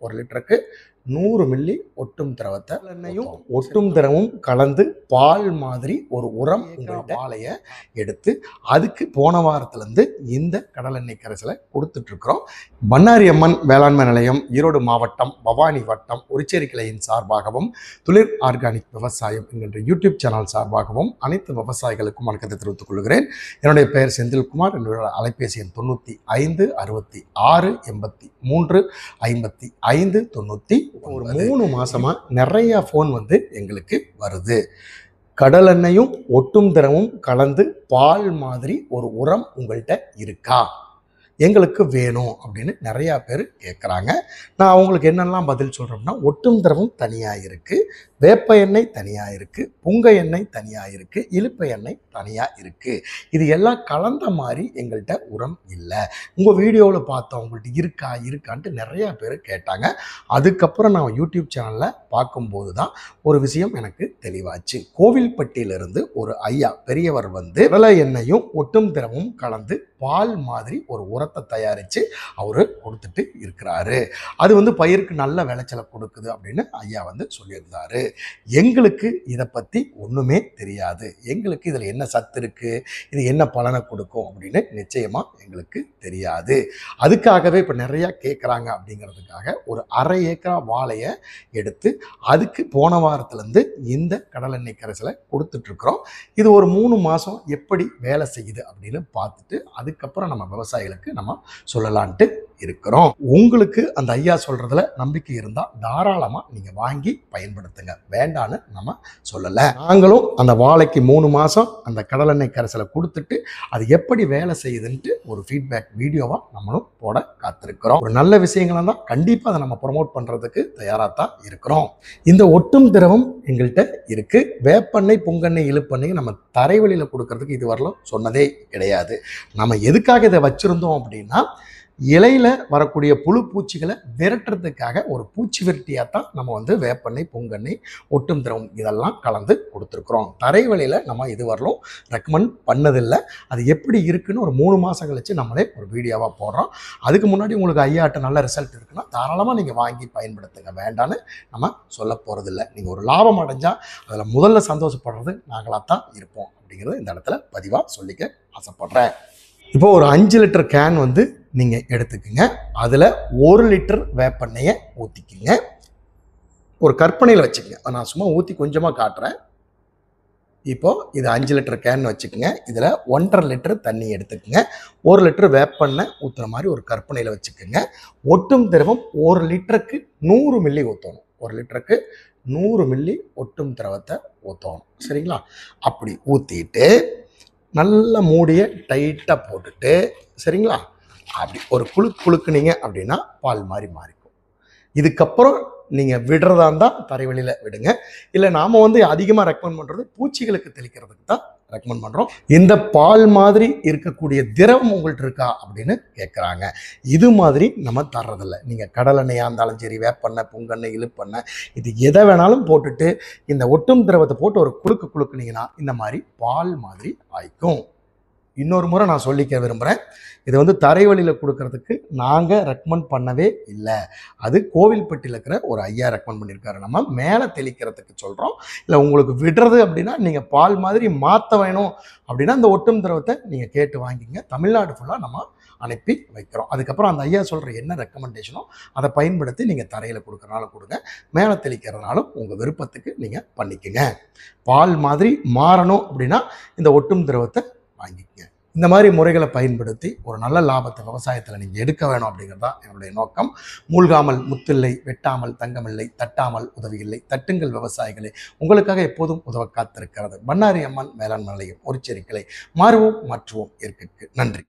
1 லிட்டருக்கு 100 மில்லி ஒட்டும் திரவத்தை எண்ணெயும் ஒட்டும் திரவமும் கலந்து பால் மாதிரி ஒரு உரம் உங்கள்கிட்ட வாழையை எடுத்து அதுக்கு போன வாரத்திலேருந்து இந்த கடலெண்ணெய் கரைசலை கொடுத்துட்ருக்குறோம். பண்ணாரி அம்மன் வேளாண்மை நிலையம், ஈரோடு மாவட்டம், பவானி வட்டம், உரிச்சேரி கிளையின் சார்பாகவும், துளிர் ஆர்கானிக் விவசாயம் என்கின்ற யூடியூப் சேனல் சார்பாகவும் அனைத்து விவசாயிகளுக்கும் வணக்கத்தை தெரிவித்துக் கொள்கிறேன். என்னுடைய பெயர் செந்தில்குமார். என்னுடைய அலைபேசி எண் 95 66 83 55 90. ஒரு 3 மாசமா நிறைய ஃபோன் வந்து எங்களுக்கு வருது. கடலெண்ணெயும் ஒட்டும் திரவமும் கலந்து பால் மாதிரி ஒரு உரம் உங்கள்கிட்ட இருக்கா, எங்களுக்கு வேணும் அப்படின்னு நிறையா பேர் கேட்குறாங்க. நான் அவங்களுக்கு என்னெல்லாம் பதில் சொல்கிறோம்னா, ஒட்டும் திரவம் தனியாக இருக்குது, வேப்ப எண்ணெய் தனியாக இருக்குது, புங்க எண்ணெய் தனியாக இருக்குது, இலுப்பை எண்ணெய் தனியாக இருக்குது. இது எல்லாம் கலந்த மாதிரி எங்கள்கிட்ட உரம் இல்லை. உங்கள் வீடியோவில் பார்த்தோம் உங்கள்கிட்ட இருக்கான்ட்டு நிறையா பேர் கேட்டாங்க. அதுக்கப்புறம் நான் யூடியூப் சேனலில் பார்க்கும்போது தான் ஒரு விஷயம் எனக்கு தெளிவாச்சு. கோவில்பட்டியிலிருந்து ஒரு ஐயா பெரியவர் வந்து கடலை எண்ணெயும் ஒட்டும் திரவமும் கலந்து பால் மாதிரி ஒரு உரத்தை தயாரித்து அவர் கொடுத்துட்டு இருக்கிறாரு. அது வந்து பயிருக்கு நல்ல விளைச்சலை கொடுக்குது அப்படின்னு ஐயா வந்து சொல்லியிருந்தாரு. எங்களுக்கு இதை பற்றி ஒன்றுமே தெரியாது. எங்களுக்கு இதில் என்ன சத்து இருக்குது, இது என்ன பலனை கொடுக்கும் அப்படின்னு நிச்சயமாக எங்களுக்கு தெரியாது. அதுக்காகவே இப்போ நிறையா கேட்குறாங்க அப்படிங்கிறதுக்காக ஒரு 1/2 ஏக்கரா வாழையை எடுத்து அதுக்கு போன வாரத்துலேருந்து இந்த கடலெண்ணெய் கரைசலை கொடுத்துட்ருக்குறோம். இது ஒரு 3 மாதம் எப்படி வேலை செய்யுது அப்படின்னு பார்த்துட்டு அதுக்கப்புறம் நம்ம விவசாயிகளுக்கு நம்ம சொல்லலான்ட்டு இருக்கிறோம். உங்களுக்கு அந்த ஐயா சொல்றதுல நம்பிக்கை இருந்தால் தாராளமாக நீங்கள் வாங்கி பயன்படுத்துங்க, வேண்டான்னு நம்ம சொல்லலை. நாங்களும் அந்த வாழைக்கு 3 மாதம் அந்த கடலெண்ணெய் கரைசலை கொடுத்துட்டு அது எப்படி வேலை செய்யுதுன்ட்டு ஒரு ஃபீட்பேக் வீடியோவாக நம்மளும் போட காத்திருக்கிறோம். ஒரு நல்ல விஷயங்களை தான் கண்டிப்பாக அதை நம்ம ப்ரொமோட் பண்ணுறதுக்கு தயாராக தான் இருக்கிறோம். இந்த ஒட்டும் திரவம் எங்கள்கிட்ட இருக்குது. வேப்பெண்ணெய், புங்கெண்ணெய், இலுப்பெண்ணெய் நம்ம தரைவழியில் கொடுக்கறதுக்கு இது வரலும் சொன்னதே கிடையாது. நம்ம எதுக்காக இதை வச்சுருந்தோம் அப்படின்னா, இலையில் வரக்கூடிய புழு பூச்சிகளை விரட்டுறதுக்காக ஒரு பூச்சி விரட்டியாக தான் நம்ம வந்து வேப்பெண்ணெய், புங்கெண்ணெய், ஒட்டும் திரவம் இதெல்லாம் கலந்து கொடுத்துருக்குறோம். தரைவழியில் நம்ம இது வரலும் ரெக்கமெண்ட் பண்ணதில்லை. அது எப்படி இருக்குன்னு ஒரு 3 மாதம் கழிச்சு நம்மளே ஒரு வீடியோவாக போடுறோம். அதுக்கு முன்னாடி உங்களுக்கு ஐயாட்ட நல்ல ரிசல்ட் இருக்குன்னா தாராளமாக நீங்கள் வாங்கி பயன்படுத்துங்க, வேண்டான்னு நம்ம சொல்ல போகிறதில்ல. நீங்கள் ஒரு லாபம் அடைஞ்சால் அதில் முதல்ல சந்தோஷப்படுறது நாங்களாக தான் இருப்போம் அப்படிங்கிறது இந்த இடத்துல பதிவாக சொல்லிக்க ஆசைப்படுறேன். இப்போ ஒரு 5 லிட்டர் கேன் வந்து நீங்கள் எடுத்துக்கோங்க. அதில் 1 லிட்டர் வேப்பெண்ணெயை ஊற்றிக்கிங்க. ஒரு கற்பனையில் வச்சுக்கோங்க, நான் சும்மா ஊற்றி கொஞ்சமாக காட்டுறேன். இப்போது இது 5 லிட்டர் கேன் வச்சுக்கோங்க. இதில் 1.5 லிட்டர் தண்ணி எடுத்துக்கோங்க. 1 லிட்டர் வேப்பெண்ணெய் ஊற்றுற மாதிரி ஒரு கற்பனையில் வச்சுக்கோங்க. ஒட்டும் திரவம் 1 லிட்டருக்கு 100 மில்லி ஊற்றணும். 1 லிட்டருக்கு 100 மில்லி ஒட்டும் திரவத்தை ஊற்றணும். சரிங்களா? அப்படி ஊற்றிட்டு நல்ல மூடியை டைட்டாக போட்டுட்டு, சரிங்களா, அப்படி ஒரு குளுக்குனீங்க அப்படின்னா பால் மாதிரி மாறிக்கும். இதுக்கப்புறம் நீங்கள் விடுறதா இருந்தால் தரைவழியில் விடுங்க. இல்லை நாம் வந்து அதிகமாக ரெக்கமெண்ட் பண்ணுறது பூச்சிகளுக்கு தெளிக்கிறதுக்கு தான் ரெக்கமெண்ட் பண்ணுறோம். இந்த பால் மாதிரி இருக்கக்கூடிய திரவம் உங்கள்கிட்ட இருக்கா அப்படின்னு கேட்குறாங்க. இது மாதிரி நம்ம தர்றதில்லை. நீங்கள் கடலெண்ணெயாக இருந்தாலும் சரி, வேப்பெண்ணெய், புங்கெண்ணெய், இலுப்பெண்ணெய், இது எதை வேணாலும் போட்டுட்டு இந்த ஒட்டும் திரவத்தை போட்டு ஒரு குளுக்குனீங்கன்னா இந்த மாதிரி பால் மாதிரி ஆயிக்கும். இன்னொரு முறை நான் சொல்லிக்க விரும்புகிறேன், இது வந்து தரைவழியில் கொடுக்கறதுக்கு நாங்கள் ரெக்கமெண்ட் பண்ணவே இல்லை. அது கோவில்பட்டியில் இருக்கிற ஒரு ஐயா ரெக்கமெண்ட் பண்ணியிருக்காரு. நம்ம மேலே தெளிக்கிறதுக்கு சொல்கிறோம். இல்லை உங்களுக்கு விடுறது அப்படின்னா நீங்கள் பால் மாதிரி மாற்ற வேணும் அப்படின்னா இந்த ஒட்டும் திரவத்தை நீங்கள் கேட்டு வாங்கிங்க. தமிழ்நாடு ஃபுல்லாக நம்ம அனுப்பி வைக்கிறோம். அதுக்கப்புறம் அந்த ஐயா சொல்கிற என்ன ரெக்கமெண்டேஷனோ அதை பயன்படுத்தி நீங்கள் தரையில் கொடுக்குறனால கொடுங்க, மேலே தெளிக்கிறதுனாலும் உங்கள் விருப்பத்துக்கு நீங்கள் பண்ணிக்கோங்க. பால் மாதிரி மாறணும் அப்படின்னா இந்த ஒட்டும் திரவத்தை வாங்கிக்கங்க. இந்த மாதிரி முறைகளை பயன்படுத்தி ஒரு நல்ல லாபத்தை விவசாயத்தில் நீங்கள் எடுக்க வேணும் அப்படிங்கிறது தான் என்னுடைய நோக்கம். மூழ்காமல் முத்தில்லை, வெட்டாமல் தங்கமில்லை, தட்டாமல் உதவியில்லை, தட்டுங்கள் விவசாயிகளை, உங்களுக்காக எப்போதும் உதவ காத்திருக்கிறது பண்ணாரி அம்மன் வேளாண்மை நிலையம், உரிச்சேரி கிளை. மாறுவோம், மாற்றுவோம் இயற்கைக்கு. நன்றி.